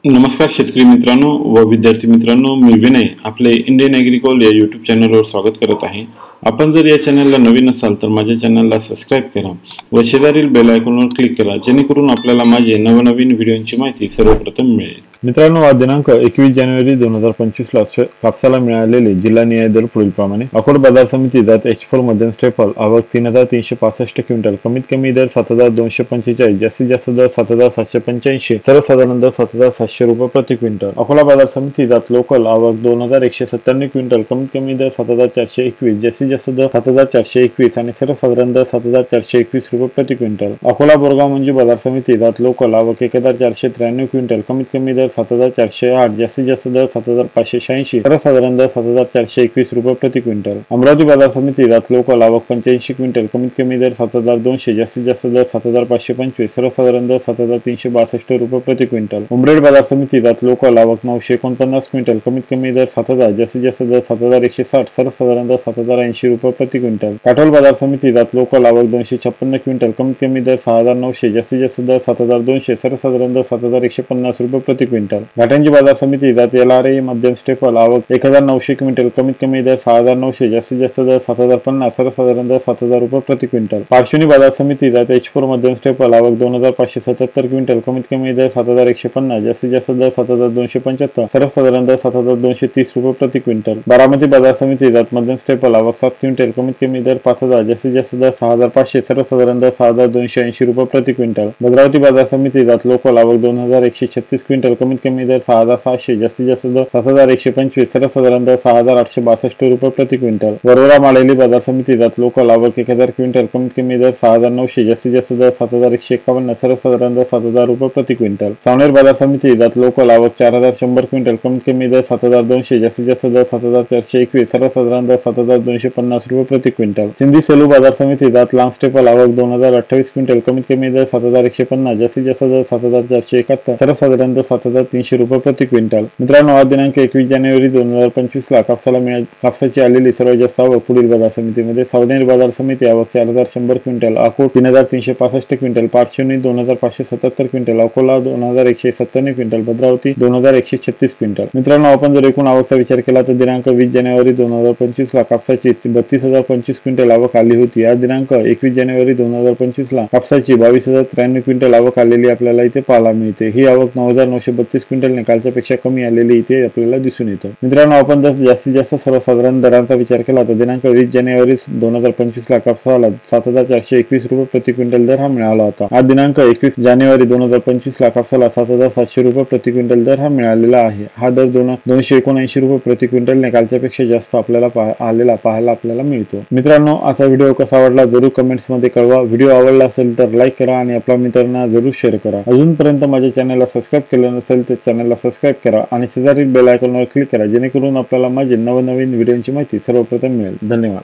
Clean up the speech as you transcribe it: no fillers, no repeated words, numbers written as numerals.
नमस्कार शेतकरी मित्रांनो व विद्यार्थी मित्रांनो, मी विनय आपले इंडियन ॲग्रिकॉल या यूट्यूब चॅनलवर स्वागत करत आहे। आपण जर या चॅनलला नवीन असाल तर माझ्या चॅनलला सबस्क्राईब करा व शेजारील बेल आयकॉनवर क्लिक करा, जेणेकरून आपल्याला माझे नवनवीन व्हिडिओंची माहिती सर्वप्रथम मिळेल। मित्रांनो, आज दिनांक 21 जानेवारी 2025 ला कापसाला मिळालेले जिल्हानिहाय दर पुढीलप्रमाणे: अकोट बाजार समिती जात H4 मध्यम स्टेपल आवक 3365 क्विंटल, कमीत कमी दर 7245, जास्तीत जास्त दर 7785, सर्वसाधारण दर 7700 रुपये प्रति क्विंटल। अकोला बाजार समिती जात लोकल आवक 2197 क्विंटल, कमीत कमी दर 7421, जास्तीत जास्त दर 7421 आणि सर्वसाधारण दर 7421 रुपये प्रति क्विंटल। अकोला बोरगाव मंडी बाजार समिती जात लोकल आवक 1493 क्विंटल, कमीत कमी दर 7408, जास्तीत जास्त दर 7586, सर्वसाधारण दर 7421 रुपये प्रति क्विंटल। अमरावती बाजार समिती जात लोकल आवक 85 क्विंटल, कमीत कमी दर 7200, जास्तीत जास्त दर 7525, सर्वसाधारण दर 7362 रुपये प्रति क्विंटल। उमरेड बाजार समिती जात लोकल आवक 949 क्विंटल, कमीत कमी दर 7000, जास्तीत जास्त दर 7160, सर्वसाधारण दर 7080 रुपये प्रति क्विंटल। काटोल बाजार समिती जात लोकल आवक 256 क्विंटल, कमीत कमी दर 6900, जास्तीत जास्त दर 7200, सर्वसाधारण दर 7150 रुपये प्रति क्विंटल। घाटंजी बाजार समिती जात LRA मध्यम स्टेपल आवक 1900 क्विंटल, कमीत कमी दर 6900, जास्तीत जास्त दर 7050, सर्वसाधारण दर 7000 रुपये प्रति क्विंटल। पारशिवनी बाजार समिती जात H4 मध्यम स्टेपल आवक 2577 क्विंटल, कमीत कमी दर 7150, जास्तीत जास्त दर 7275, सर्वसाधारण दर 7230 रुपये प्रति क्विंटल। बारामती बाजार समिती जात मध्यम स्टेपल आवक 7 क्विंटल, कमीत कमी दर 5000, जास्तीत जास्त दर 6500, सर्वसाधारण दर 6280 रुपये प्रति क्विंटल। भद्रावती बाजार समिती जात लोकल आवक 2136 क्विंटल, कमीत कमी दर 6700, जास्तीत जास्त दर 7125, सर्वसाधारण दर 6862 रुपये प्रति क्विंटल। वरोरा माळेली बाजार समिती जात लोकल आवक 1000 क्विंटल, कमीत कमी दर 6900, जास्तीत जास्त दर 7151, सर्वसाधारण दर 7000 रुपये प्रति क्विंटल। सावनेर बाजार समिती जात लोकल आवक 4100 क्विंटल, कमीत कमी दर 7200, जास्तीत जास्त दर 7421, सर्वसाधारण दर 7250 रुपये प्रति क्विंटल। सिंधी सेलू बाजार समिती जात लांब स्टेपल आवक 2028 क्विंटल, कमीत कमी दर 7150, जास्तीत जास्त दर 7471, सर्वसाधारण दर 7300 रुपये प्रति क्विंटल। मित्रांनो, आज दिनांक 21 जानेवारी 2025 ला कापसाची आलेली सर्वात जास्त आवक पुढील बाजार समितीमध्ये: सावनेर बाजार समिती आवक 4100 quintal, Akot 3365 quintal, Parshivni 2577 quintal, Akola 2197 quintal, Bhadravati 2136 quintal. मित्रांनो, आपण जर एकूण आवकचा विचार केला तर दिनांक 20 जानेवारी 2025 ला कापसाची 32025 क्विंटल आवक आली होती। आज दिनांक 21 जानेवारी 2025 ला कापसाची 22093 क्विंटल आवक आलेली आपल्याला इथे पाहायला मिळते। ही आवक 9932 क्विंटलने कालच्यापेक्षा कमी आलेली इथे आपल्याला दिसून येतं। मित्रांनो, आपण जर जास्तीत जास्त सर्वसाधारण दरांचा विचार केला तर दिनांक 20 जानेवारी 2025 ला कापसाला 7421 रुपये प्रति क्विंटल दर हा मिळाला होता। आज दिनांक 21 जानेवारी 2025 ला कापसाला 7700 रुपये प्रति क्विंटल दर हा मिळालेला आहे। हा दर 279 रुपये प्रति क्विंटलने कालच्यापेक्षा जास्त आपल्याला पाहायला आपल्याला मिळतो। मित्रांनो, आजचा व्हिडिओ कसा वाटला जरूर कमेंट्स मध्ये कळवा। व्हिडिओ आवडला असेल तर लाईक करा आणि आपल्या मित्रांना जरूर शेअर करा। अजूनपर्यंत माझ्या चॅनलला सबस्क्राईब केलं नसेल तर चॅनलला सबस्क्राईब करा आणि शेजारील बेल आयकॉनवर क्लिक करा, जेणेकरून आपल्याला माझे नवनवीन व्हिडिओची माहिती सर्वप्रथम मिळेल। धन्यवाद।